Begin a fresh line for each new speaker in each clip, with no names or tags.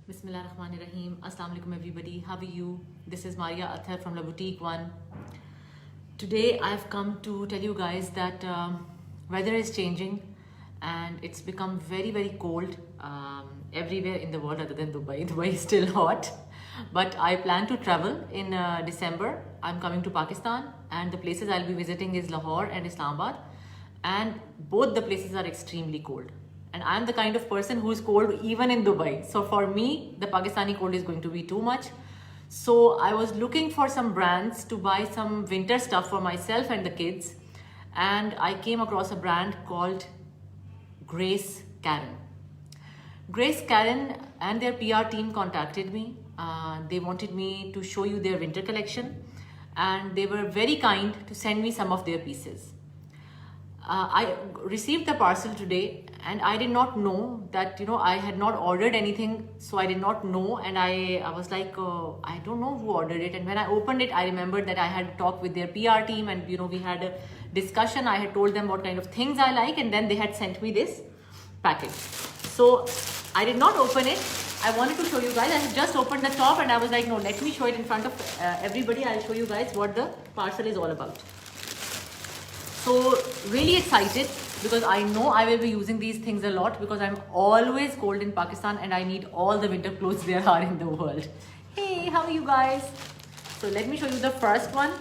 Bismillahirrahmanirrahim. Assalamu alaikum everybody. How are you? This is Maria Athar from La Boutique One. Today I've come to tell you guys that weather is changing and it's become very cold everywhere in the world other than Dubai. Dubai is still hot. But I plan to travel in December. I'm coming to Pakistan and the places I'll be visiting is Lahore and Islamabad. And both the places are extremely cold. And I'm the kind of person who is cold even in Dubai. So for me, the Pakistani cold is going to be too much. So I was looking for some brands to buy some winter stuff for myself and the kids. And I came across a brand called Grace Karen. Grace Karen and their PR team contacted me. They wanted me to show you their winter collection. And they were very kind to send me some of their pieces. I received the parcel today and I did not know that, I had not ordered anything. So I did not know and I was like, I don't know who ordered it. And when I opened it, I remembered that I had talked with their PR team and, we had a discussion. I had told them what kind of things I like and then they had sent me this package. So I did not open it. I wanted to show you guys. I had just opened the top and I was like, no, let me show it in front of everybody. I'll show you guys what the parcel is all about. So really excited because I know I will be using these things a lot because I'm always cold in Pakistan and I need all the winter clothes there are in the world. Hey, how are you guys? So let me show you the first one.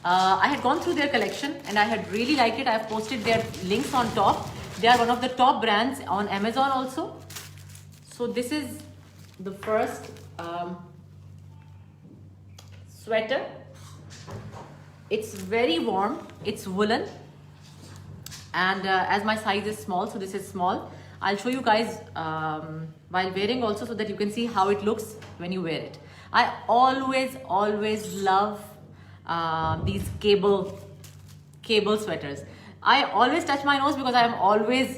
I had gone through their collection and I had really liked it. I have posted their links on top. They are one of the top brands on Amazon also. So this is the first sweater. It's very warm, it's woolen and as my size is small, so this is small. I'll show you guys while wearing also so that you can see how it looks when you wear it. I always love these cable sweaters. I always touch my nose because I am always,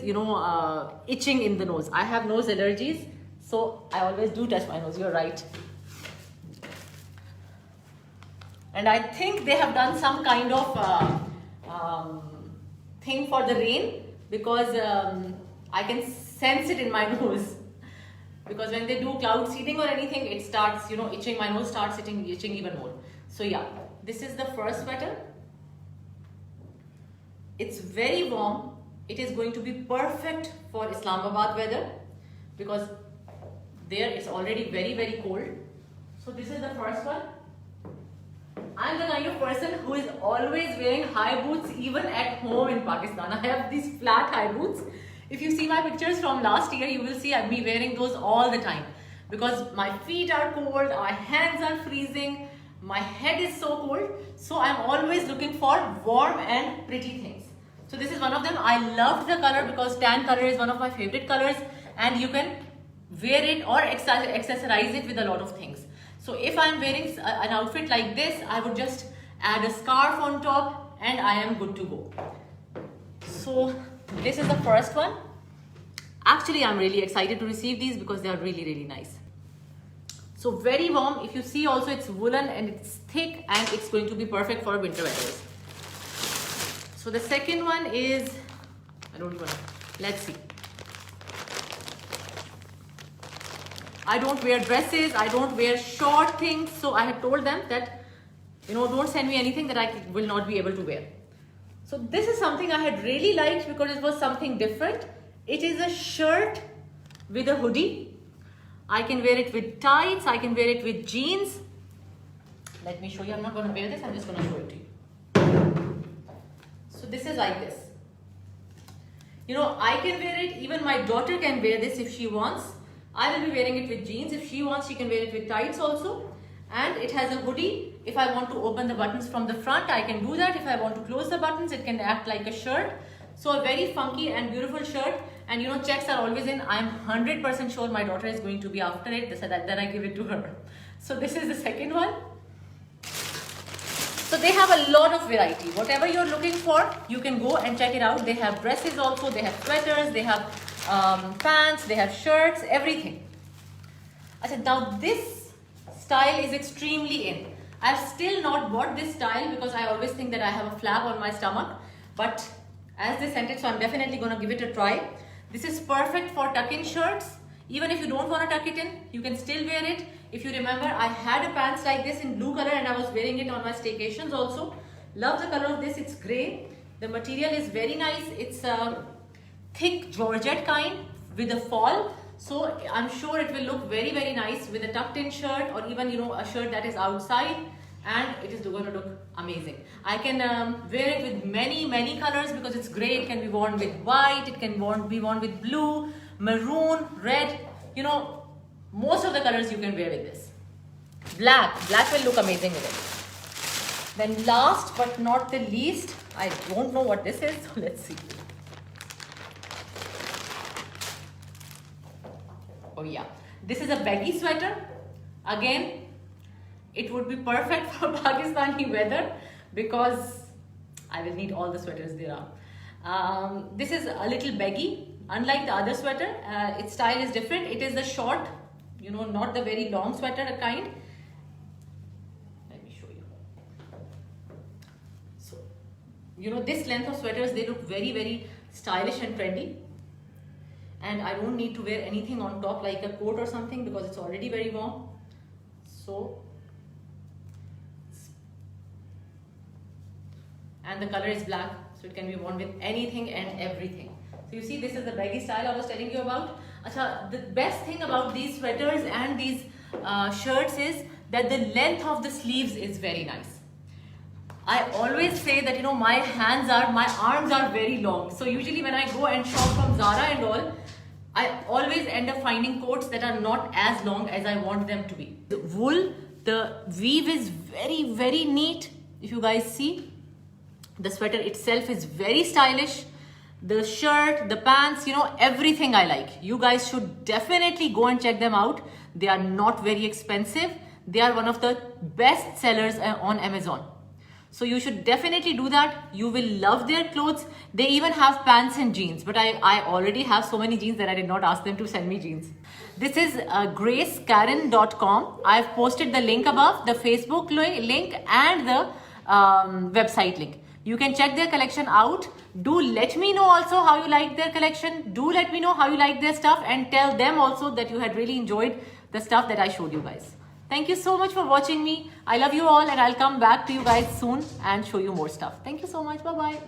itching in the nose. I have nose allergies, so I always do touch my nose, you're right. And I think they have done some kind of thing for the rain because I can sense it in my nose. Because when they do cloud seeding or anything, it starts, itching. My nose starts itching even more. So yeah, this is the first sweater. It's very warm. It is going to be perfect for Islamabad weather because there it's already very cold. So this is the first one. I'm the kind of person who is always wearing high boots even at home in Pakistan. I have these flat high boots. If you see my pictures from last year, you will see I'll be wearing those all the time because my feet are cold, my hands are freezing, my head is so cold. So I'm always looking for warm and pretty things. So this is one of them. I loved the color because tan color is one of my favorite colors and you can wear it or accessorize it with a lot of things. So if I'm wearing an outfit like this, I would just add a scarf on top and I am good to go. So this is the first one. Actually, I'm really excited to receive these because they are really nice. So very warm. If you see also it's woolen and it's thick and it's going to be perfect for winter weather. So the second one is, I don't even know. Let's see. I don't wear dresses, I don't wear short things. So I had told them that, don't send me anything that I will not be able to wear. So this is something I had really liked because it was something different. It is a shirt with a hoodie. I can wear it with tights, I can wear it with jeans. Let me show you, I'm not going to wear this, I'm just going to show it to you. So this is like this. I can wear it, even my daughter can wear this if she wants. I will be wearing it with jeans. If she wants, she can wear it with tights also. And it has a hoodie. If I want to open the buttons from the front, I can do that. If I want to close the buttons, it can act like a shirt. So a very funky and beautiful shirt. And checks are always in. I'm 100% sure my daughter is going to be after it. Then I give it to her. So this is the second one. So they have a lot of variety. Whatever you're looking for, you can go and check it out. They have dresses also. They have sweaters. They have pants, they have shirts, everything. Now this style is extremely in. I've still not bought this style because I always think that I have a flap on my stomach. But as they sent it, so I'm definitely going to give it a try. This is perfect for tuck-in shirts. Even if you don't want to tuck it in, you can still wear it. If you remember, I had a pants like this in blue color and I was wearing it on my staycations also. Love the color of this. It's grey. The material is very nice. It's a thick georgette kind with a fall. So I'm sure it will look very, very nice with a tucked in shirt, or even, you know, a shirt that is outside, and it is going to look amazing. I can wear it with many colors because it's grey. It can be worn with white. It can be worn with blue, maroon, red. You know, most of the colors you can wear with this. Black will look amazing with it. Then last but not the least, I don't know what this is, so let's see. Oh yeah, this is a baggy sweater. Again, it would be perfect for Pakistani weather because I will need all the sweaters there are. This is a little baggy. Unlike the other sweater, its style is different. It is the short, you know, not the very long sweater kind. Let me show you. So, you know, this length of sweaters, they look very stylish and trendy. And I don't need to wear anything on top like a coat or something because it's already very warm. So, and the color is black, so it can be worn with anything and everything. So you see, this is the baggy style I was telling you about. Achha, the best thing about these sweaters and these shirts is that the length of the sleeves is very nice. I always say that, you know, my arms are very long. So usually when I go and shop from Zara and all, I always end up finding coats that are not as long as I want them to be. The wool, the weave is very neat. If you guys see, the sweater itself is very stylish. The shirt, the pants, you know, everything I like. You guys should definitely go and check them out. They are not very expensive. They are one of the best sellers on Amazon. So you should definitely do that. You will love their clothes. They even have pants and jeans, but I already have so many jeans that I did not ask them to send me jeans. This is gracekaren.com. I've posted the link above, the Facebook link and the website link. You can check their collection out. Do let me know also how you like their collection. Do let me know how you like their stuff, and tell them also that you had really enjoyed the stuff that I showed you guys. Thank you so much for watching me. I love you all, and I'll come back to you guys soon and show you more stuff. Thank you so much. Bye-bye.